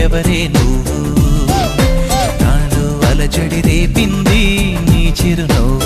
ఎవరే నువ్వు నాలో అలజడి రేపింది నీ చిరునవ్వు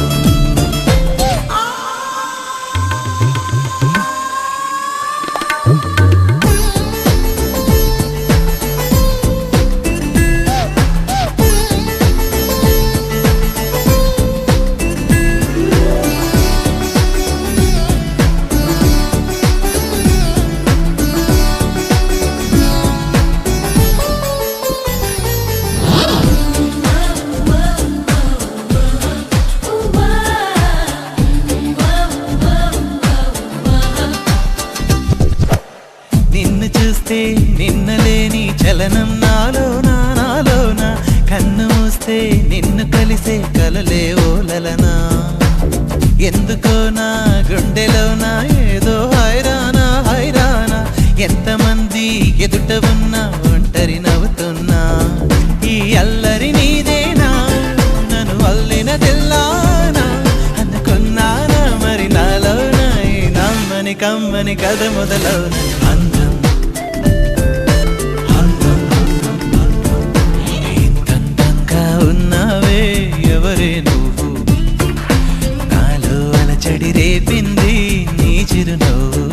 నిన్నలేని చలనం నాలోన కన్ను మూస్తే నిన్ను కలిసే కలలే ఓలలనా ఎందుకో నా గుండెలోనా ఏదో హైరానా ఎంతమంది ఎదుట ఉన్నా ఒంటరి నవ్వుతున్నా ఈ అల్లరి నీదేనా నన్ను అల్లిన తెల్లానా అనుకున్నానా మరి నాలోన ఈ నమ్మని కమ్మని కథ మొదలవున ఎవరే నువ్వు నాలో అలచడి రేపింది నీ చిరునవ్వు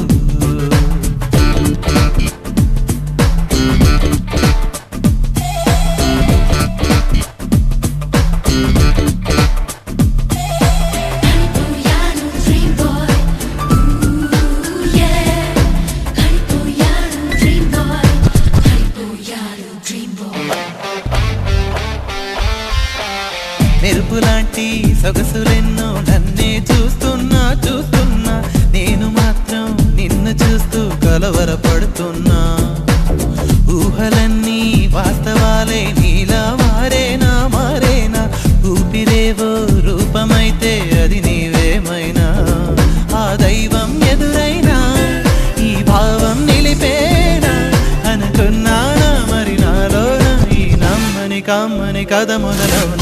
మెరుపులాంటి సొగసులెన్నో నన్నే చూస్తున్నా నేను మాత్రం నిన్ను చూస్తూ కలవరపడుతున్నా ఊహలన్నీ వాస్తవాలే నీలా మారేనా ఊపిరేవో రూపమైతే అది నీవేమైనా ఆ దైవం ఎదురైనా ఈ భావం నిలిపేనా అనుకున్నానా మరి నాలోన ఈ నమ్మని కమ్మని కథ మొదలవున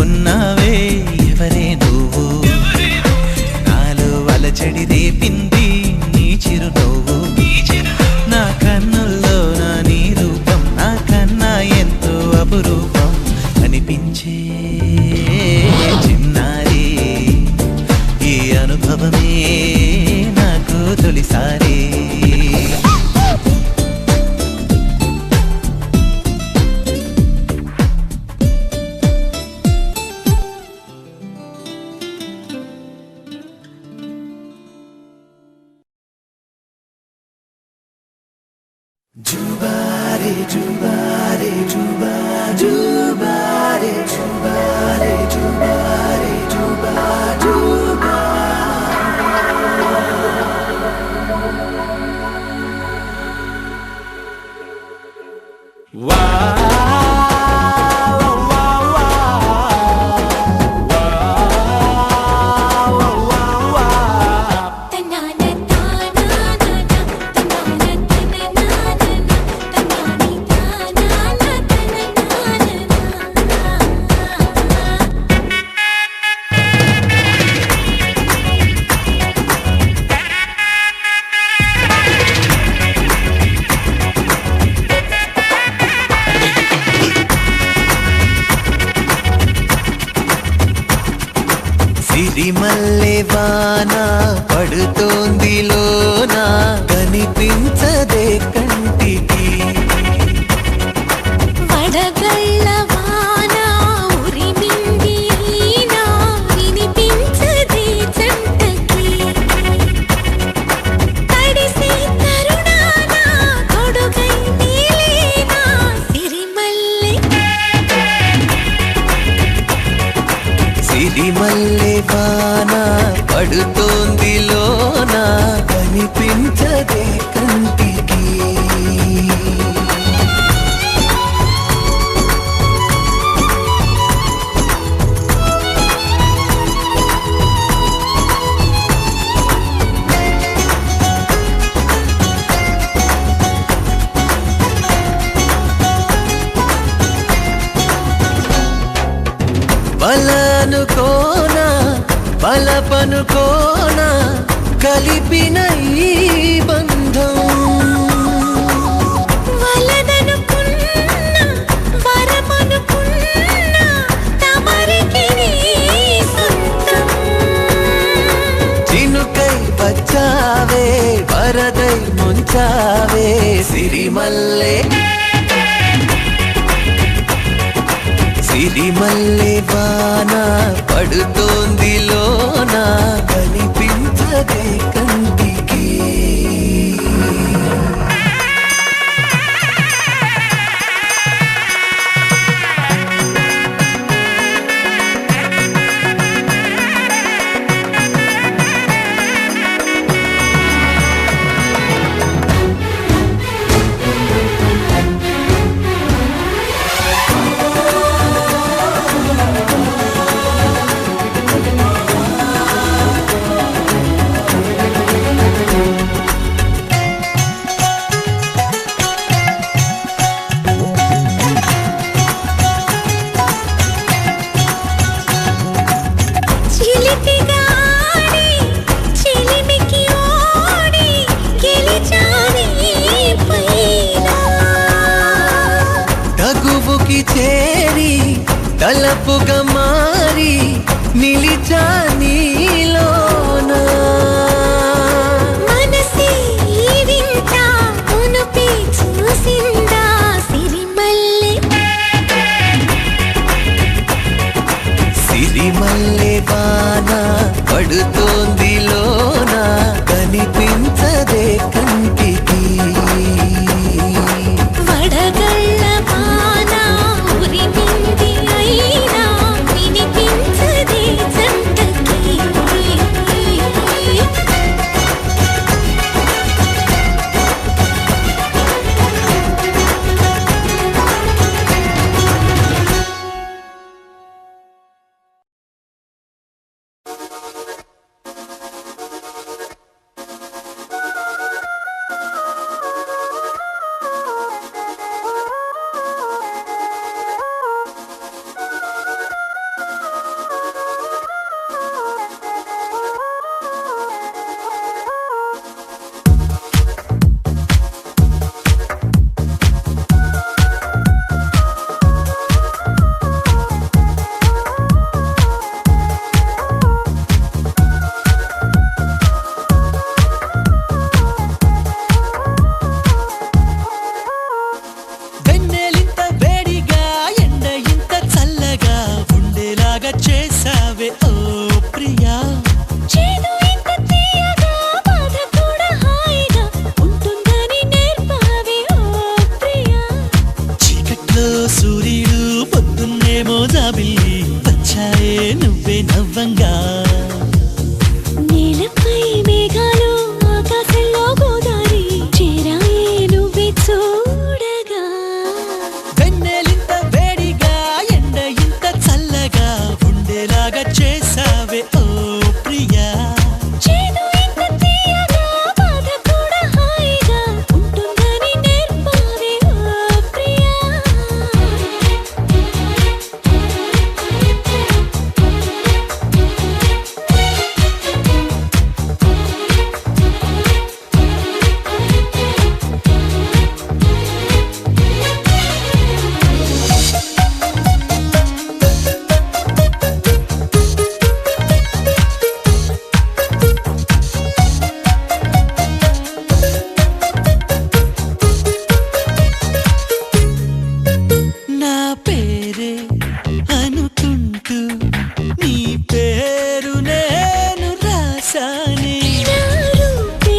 ఉన్నావే ఎవరే నువ్వు నాలో అలచడి రేపింది నీ చిరునవ్వు నా కన్నుల్లో నా నీ రూపం నా కన్నా ఎంతో అపురూపం అనిపించే చిన్నారి ఈ అనుభవమే నాకు తొలిసారి Jubare, jubare, jubare, jubare, jubare, jubare, jubare, jubare. సిరిమల్లె వాన పడుతోంది లోన కనిపించదే కంటికి వడగళ్ళ వాన ఉరిమింది అయినా వినిపించదే జంటకి తడిసే తరుణాన తొడుగై నీలేనా సిరిమల్లె వాన పడుతోంది లోన కనిపించదే కంటికి బలనుకోనా బలపనుకోనా కలిపి సిరిమల్లె సిరిమల్లె వాన పడుతోంది లోన కనిపించదే కంటికి చేరి తలపుగా మారి నిలిచా నీలోన మనసే వింత ఉనుపి చూసిందా సిరిమల్లె సిరిమల్లె వాన పడుతోంది లోన కనిపించదే కంటికి వడగళ్ళ వాన ఉరిమింది అయినా వినిపించదే జంటకి వెన్నెలింత వేడిగా ఎండ ఇంత చల్లగా ఉండేలాగా చేసావే ఓ ప్రియా చేదు ఇంత తీయగా బాధ కూడా హాయిగా ఉంటుందని నేర్పావే ఓ ప్రియా చీకట్లో సూర్యుడు పొద్దున్నేమో జాబిల్లి వచ్చాయే నువ్వే నవ్వంగా నేలపై మేఘాలు ఆకాశంలో గోదారి చేరాయే నువ్వే చూడగా వెన్నెలింత వేడిగా ఎండ ఇంత చల్లగా ఉండేలాగా చేసావే ఓ ప్రియా చేదు ఇంత తీయగా బాధ కూడా హాయిగా ఉంటుందని నేర్పావే ఓ ప్రియా నా పేరే అనుకుంటూ నీ పేరు నేను రాసానే నా రూపే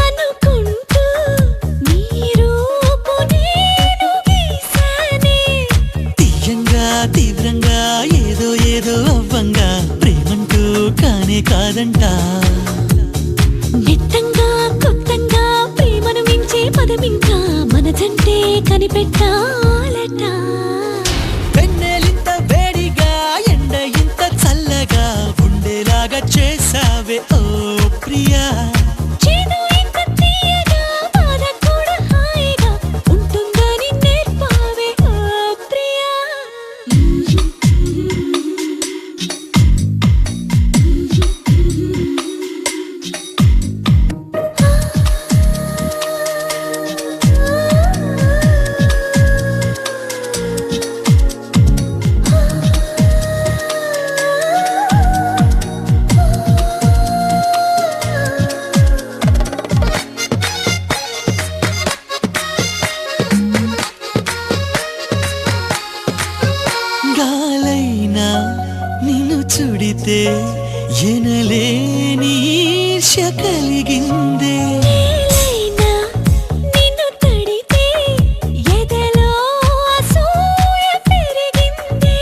అనుకుంటూ నీ రూపు నేను గీసానే తీయంగా తీవ్రంగా ఏదో ఏదో అవ్వంగా ప్రేమంటూ కానే కాదంట నిట్టంగా కొత్తంగా ప్రేమను మించే పదమింకా మనదంటే కనిపెట్టాలట వెన్నెలింత వేడిగా ఎండ ఇంత చల్లగా ఉండేలాగా చేసావే ఓ ప్రియా చేదు ఇంత తీయగా బాధ కూడా హాయిగా ఉంటుందని నేర్పావే ఓ ప్రియా కలిగిందే నేలైనా నిన్ను తడితే ఎదలో అసూయ పెరిగిందే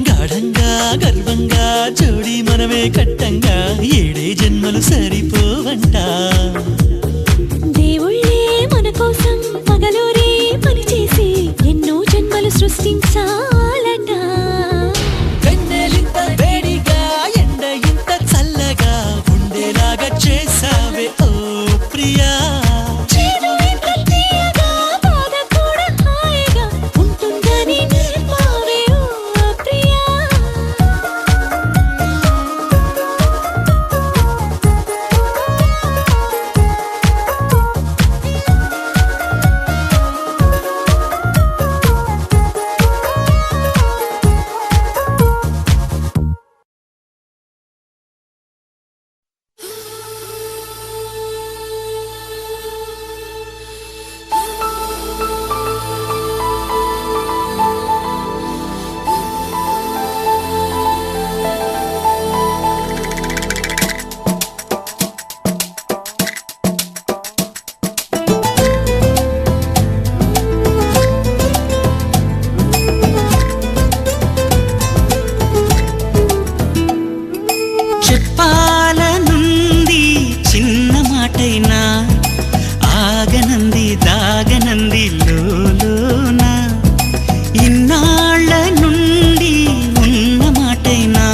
గాఢంగా గర్వంగా జోడి మనమే కట్టంగా ఏడే జన్మలు సరిపోవంట దేవుళ్ళే మన కోసం పగలూరే పనిచేసి ఎన్నో జన్మలు సృష్టించాలట వెన్నెలింత వేడిగా ఎండ ఇంత చల్లగా ఉండేలాగా చేసావే ఓ ప్రియా చేదు ఇంత తీయగా బాధ కూడా హాయిగా ఉంటుందని నేర్పావే ఓ ప్రియా చెప్పాలనుంది చిన్న మాటైనా ఆగనంది దాగనంది లోలోన ఇన్నాళ్ళ నుండి ఉన్న మాటైనా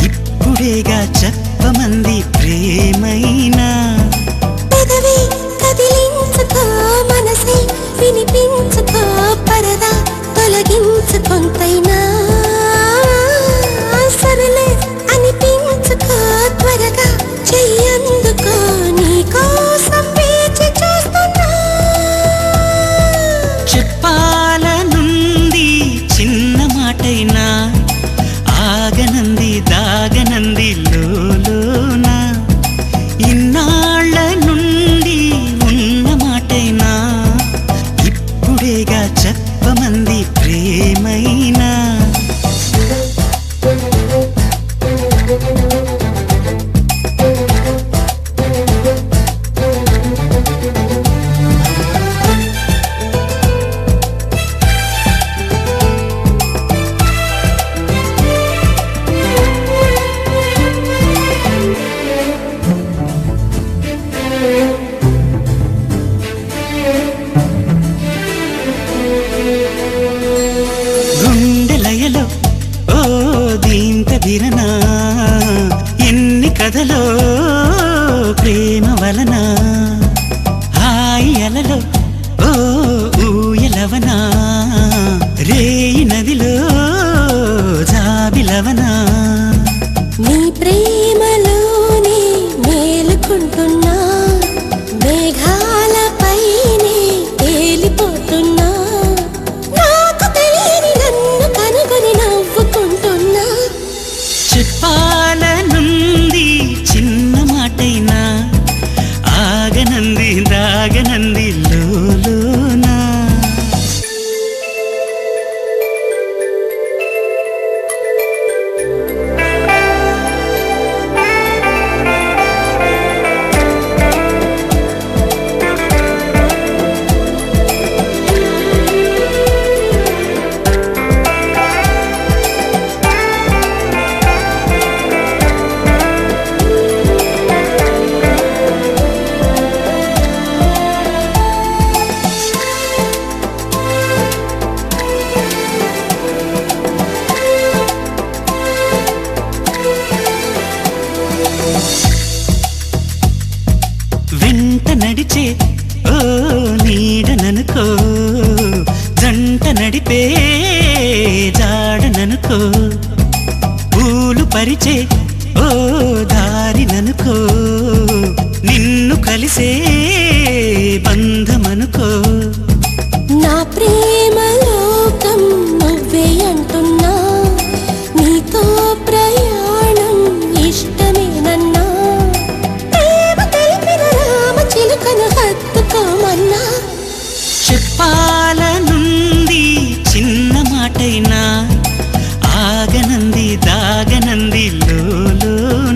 ఇప్పుడేగా చెప్పమంది ప్రేమైనా పెదవి కదిలించుకో మనసే వినిపించుకో పరదా తొలగించుకొంతైనా సరలే అనిపించుకో త్వరగా చెయ్యందుకో నీకోసం వేచి చూస్తున్నా చెప్పాలనుంది చిన్న మాటైనా ఆగనంది దాగనంది లోలోన ఇన్నాళ్ళ నుండి ఉన్న మాటైనా ఇప్పుడేగా చెప్పమంది ప్రేమైనా గుండెలయలో ఓ దీంత దిరనా ఎన్ని కథలో ప్రేమ వలన హాయి అలలో ఓ ఊయలవనా రేయి నదిలో జాబిలవనా నీ ప్రేమలోనే మేలుకుంటున్నా మేఘాలపైనే తేలిపోతున్నా నాకు తెలియని నన్ను కనుగొని నవ్వుకుంటున్నా చెప్పాలనుంది చిన్న మాటైనా ఆగనంది దాగనంది లోలోనా వెంట నడిచే ఓ నీడననుకో జంట నడిపే జాడననుకో పూలు పరిచే ఓ దారిననుకో నిన్ను కలిసే బంధమనుకో నా ప్రేమ లోకం నువ్వే అంటున్నా నీతో ప్రయాణం ఇష్టమేనన్నా ప్రేమ తెలిపిన రామ చిలుకను హత్తుకోమన్నా చెప్పాలనుంది చిన్న మాటైనా ఆగనంది దాగనంది లోలోన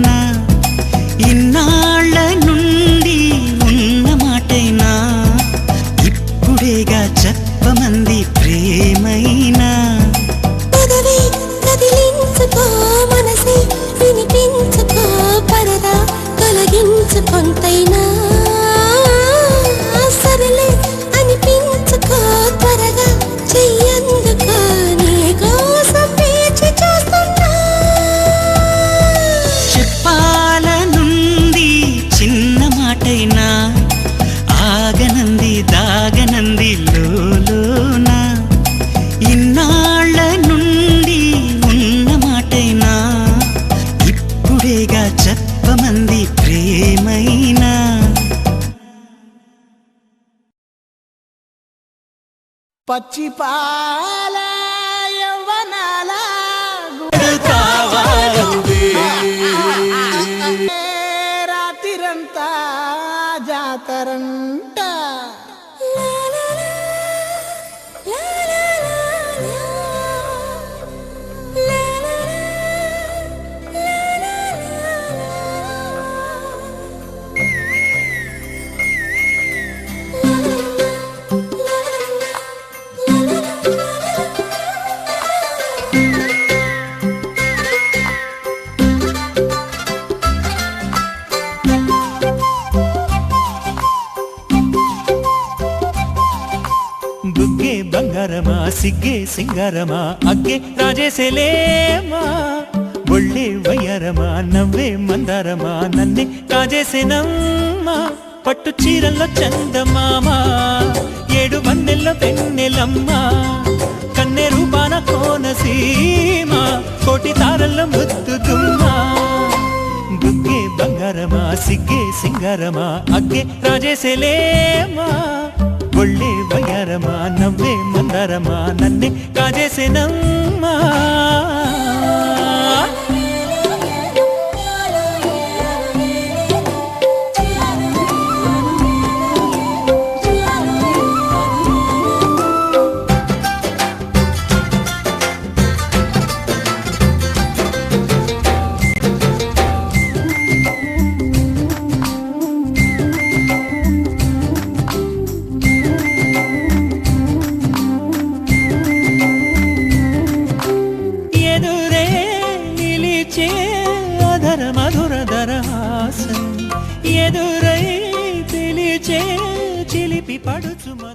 కొంతైనా సరలే అనిపించుకో త్వరగా చెయ్యందుకో నీ కోసం వేచి చూస్తున్నా చెప్పాలనుంది చిన్న మాటైనా ఆగనంది దాగనంది లోలోన ఇన్నాళ్ళ నుండి ఉన్న మాటైనా ఇప్పుడేగా చెప్పమంది ప్రేమైనా పచ్చి పాల యవ్వనాల రాత్రిరంతా జాతరంట బుగ్గే బంగారమా సిగ్గే సింగారమా అగ్గే రాజేసేలేమా ఒళ్ళే వయ్యారమా నవ్వే మందారమా నన్నే కాజేసేనమ్మా పట్టు చీరల్లో చందమామా ఏడు వన్నెల్లో పెన్నెలమ్మా కన్నె రూపాన కోనసీమ కోటి తారల్లో ముద్దుగుమ్మా బుగ్గే బంగారమా సిగ్గే సింగారమా అగ్గే రాజేసేలేమా ఒళ్ళే వయ్యారమా నవ్వే మందారమా నన్నే కాజేసేనమ్మా మధురధరహాసం ఎదురై పిలిచే చిలిపి పడుచు మధు